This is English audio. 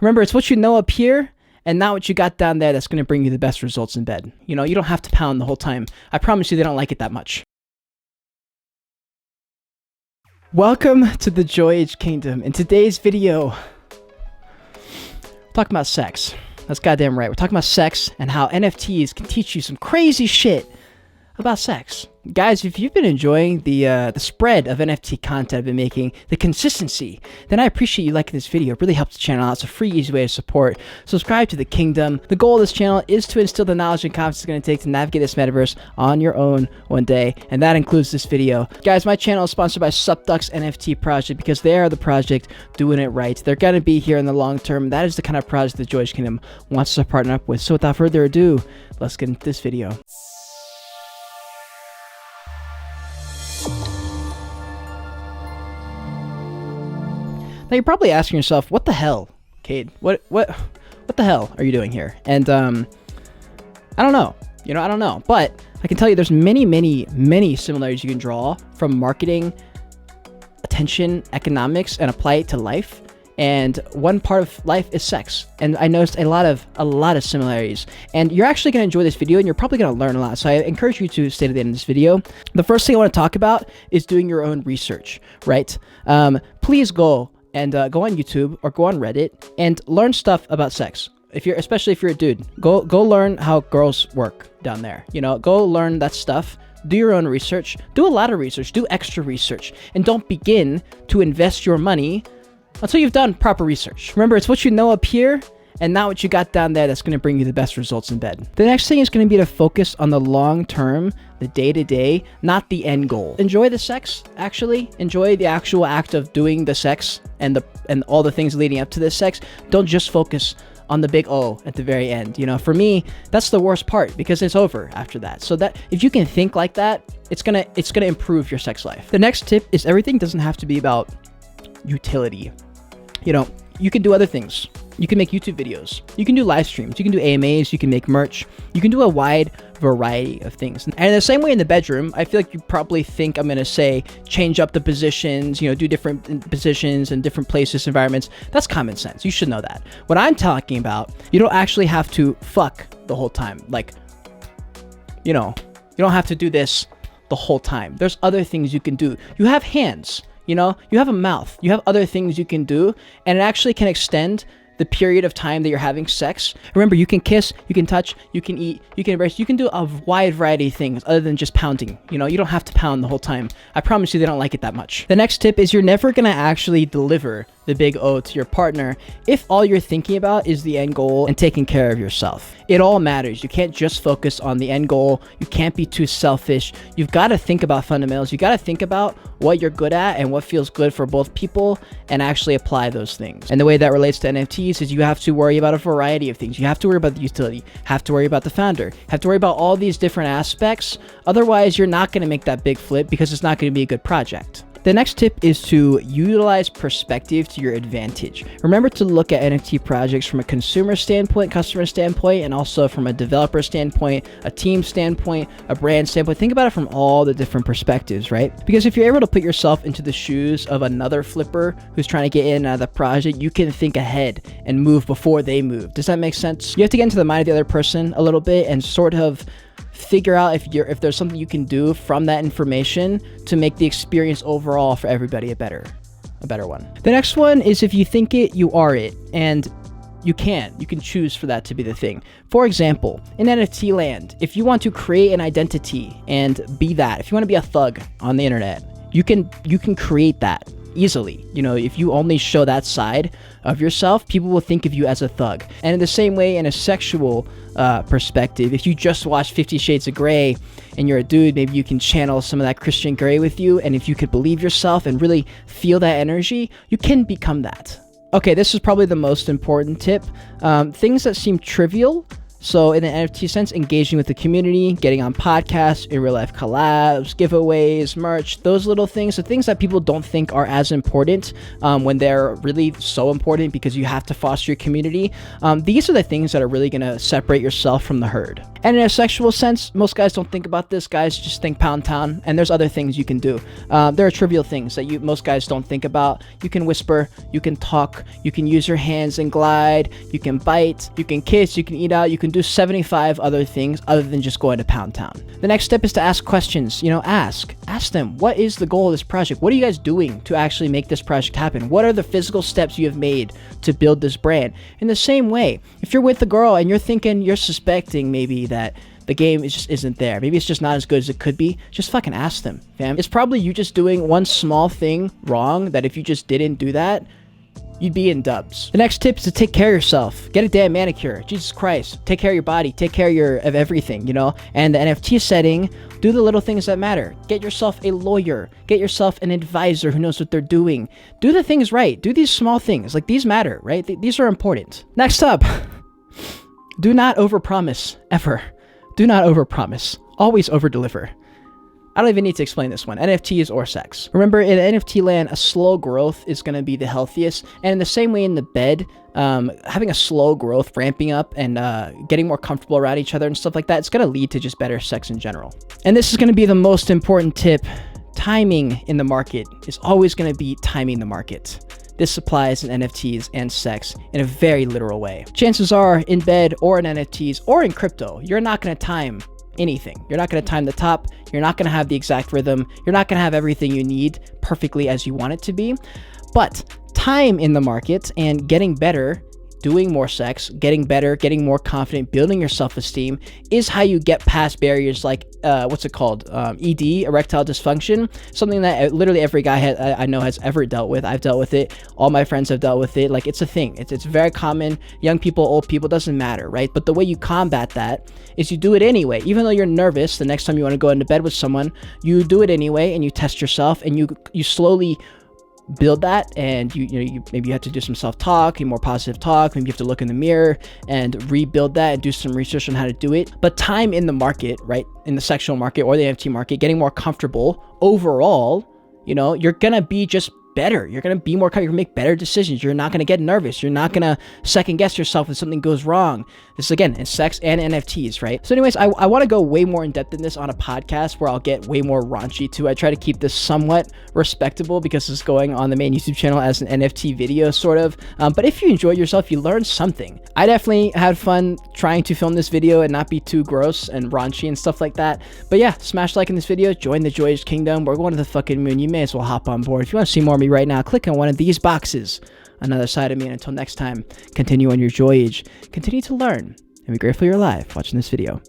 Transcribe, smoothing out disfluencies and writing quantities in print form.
Remember, it's what you know up here and not what you got down there that's going to bring you the best results in bed. You know, you don't have to pound the whole time. I promise you they don't like it that much. Welcome to the Joyage Kingdom. In today's video, we're talking about sex. That's goddamn right. We're talking about sex and how NFTs can teach you some crazy shit about sex. Guys, if you've been enjoying the spread of NFT content I've been making, the consistency, then I appreciate you liking this video. It really helps the channel out. It's a free, easy way to support. Subscribe to the kingdom. The goal of this channel is to instill the knowledge and confidence it's going to take to navigate this metaverse on your own one day, and that includes this video. Guys, my channel is sponsored by Subduck's NFT project because they are the project doing it right. They're going to be here in the long term. That is the kind of project the Joyage Kingdom wants to partner up with. So without further ado, let's get into this video. Now you're probably asking yourself, what the hell, Cade? What the hell are you doing here? And I don't know. You know, I don't know. But I can tell you there's many similarities you can draw from marketing, attention, economics, and apply it to life. And one part of life is sex. And I noticed a lot of similarities. And you're actually going to enjoy this video, and you're probably going to learn a lot. So I encourage you to stay to the end of this video. The first thing I want to talk about is doing your own research, right? Please go and go on YouTube or go on Reddit and learn stuff about sex. Especially if you're a dude, go learn how girls work down there. You know, go learn that stuff. Do your own research. Do a lot of research. Do extra research, and don't begin to invest your money until you've done proper research. Remember, it's what you know up here and not what you got down there that's going to bring you the best results in bed. The next thing is going to be to focus on the long term, the day-to-day, not the end goal. Enjoy the sex, actually. Enjoy the actual act of doing the sex and all the things leading up to this sex. Don't just focus on the big O at the very end. You know, for me, that's the worst part because it's over after that. So that if you can think like that, it's gonna improve your sex life. The next tip is everything doesn't have to be about utility. You know, you can do other things. You can make YouTube videos. You can do live streams. You can do AMAs. You can make merch. You can do a wide variety of things. And in the same way in the bedroom, I feel like you probably think I'm going to say change up the positions, you know, do different positions in different places, environments. That's common sense. You should know that. What I'm talking about, you don't actually have to fuck the whole time. Like, you know, you don't have to do this the whole time. There's other things you can do. You have hands. You know, you have a mouth, you have other things you can do, and it actually can extend the period of time that you're having sex. Remember, you can kiss, you can touch, you can eat, you can embrace, you can do a wide variety of things other than just pounding. You know, you don't have to pound the whole time. I promise you they don't like it that much. The next tip is you're never gonna actually deliver the big O to your partner if all you're thinking about is the end goal and taking care of yourself. It all matters. You can't just focus on the end goal. You can't be too selfish. You've got to think about fundamentals. You got to think about what you're good at and what feels good for both people and actually apply those things. And the way that relates to NFTs is you have to worry about a variety of things. You have to worry about the utility, have to worry about the founder, have to worry about all these different aspects. Otherwise, you're not going to make that big flip because it's not going to be a good project. The next tip is to utilize perspective to your advantage. Remember to look at NFT projects from a consumer standpoint, customer standpoint, and also from a developer standpoint, a team standpoint, a brand standpoint. Think about it from all the different perspectives, right? Because if you're able to put yourself into the shoes of another flipper who's trying to get in and out of the project, you can think ahead and move before they move. Does that make sense? You have to get into the mind of the other person a little bit and sort of figure out if there's something you can do from that information to make the experience overall for everybody a better one. The next one is if you think it, you are it, and you can choose for that to be the thing. For example, in NFT land, if you want to create an identity and be that, if you want to be a thug on the internet, you can create that easily. You know, if you only show that side of yourself, people will think of you as a thug. And in the same way, in a sexual perspective, if you just watch 50 Shades of Grey and you're a dude, maybe you can channel some of that Christian Grey with you, and if you could believe yourself and really feel that energy, you can become that. Okay, this is probably the most important tip. Things that seem trivial So in the NFT sense, engaging with the community, getting on podcasts, in real life collabs, giveaways, merch, those little things, the things that people don't think are as important when they're really so important because you have to foster your community. These are the things that are really going to separate yourself from the herd. And in a sexual sense, most guys don't think about this. Guys just think pound town, and there's other things you can do. There are trivial things that most guys don't think about. You can whisper, you can talk, you can use your hands and glide, you can bite, you can kiss, you can eat out, you can do 75 other things other than just going to pound town. The next step is to ask questions. Ask them, what is the goal of this project? What are you guys doing to actually make this project happen? What are the physical steps you have made to build this brand? In the same way, if you're with a girl and you're suspecting maybe that the game just isn't there, maybe it's just not as good as it could be, just fucking ask them, fam. It's probably you just doing one small thing wrong that if you just didn't do that, you'd be in dubs. The next tip is to take care of yourself. Get a damn manicure. Jesus Christ. Take care of your body. Take care of everything, And the NFT setting, do the little things that matter. Get yourself a lawyer. Get yourself an advisor who knows what they're doing. Do the things right. Do these small things. Like, these matter, right? These are important. Next up, do not overpromise, ever. Do not overpromise. Always overdeliver. I don't even need to explain this one. NFTs or sex. Remember, in NFT land, a slow growth is going to be the healthiest. And in the same way in the bed, having a slow growth, ramping up, and getting more comfortable around each other and stuff like that, it's going to lead to just better sex in general. And this is going to be the most important tip. Timing in the market is always going to be timing the market. This applies in NFTs and sex in a very literal way. Chances are, in bed or in NFTs or in crypto, you're not going to time anything. You're not going to time the top. You're not going to have the exact rhythm. You're not going to have everything you need perfectly as you want it to be. But time in the market and getting better, doing more sex, getting better, getting more confident, building your self-esteem is how you get past barriers like, ED, erectile dysfunction, something that literally every guy I know has ever dealt with. I've dealt with it. All my friends have dealt with it. Like, it's a thing. It's very common. Young people, old people, doesn't matter, right? But the way you combat that is you do it anyway. Even though you're nervous, the next time you want to go into bed with someone, you do it anyway, and you test yourself, and you slowly build that, and you maybe you have to do some self-talk, more positive talk, maybe you have to look in the mirror and rebuild that and do some research on how to do it. But time in the market, right, in the sexual market or the NFT market, getting more comfortable overall, you're gonna be just better. You're going to be more comfortable. You're going to make better decisions. You're not going to get nervous. You're not going to second guess yourself if something goes wrong. This is, again, in sex and NFTs, right? So anyways, I want to go way more in depth in this on a podcast where I'll get way more raunchy too. I try to keep this somewhat respectable because it's going on the main YouTube channel as an NFT video, sort of. But if you enjoyed yourself, you learned something. I definitely had fun trying to film this video and not be too gross and raunchy and stuff like that. But yeah, smash like in this video. Join the Joyage Kingdom. We're going to the fucking moon. You may as well hop on board. If you want to see more of me right now, click on one of these boxes. Another side of me. And until next time, continue on your Joyage. Continue to learn and be grateful you're alive watching this video.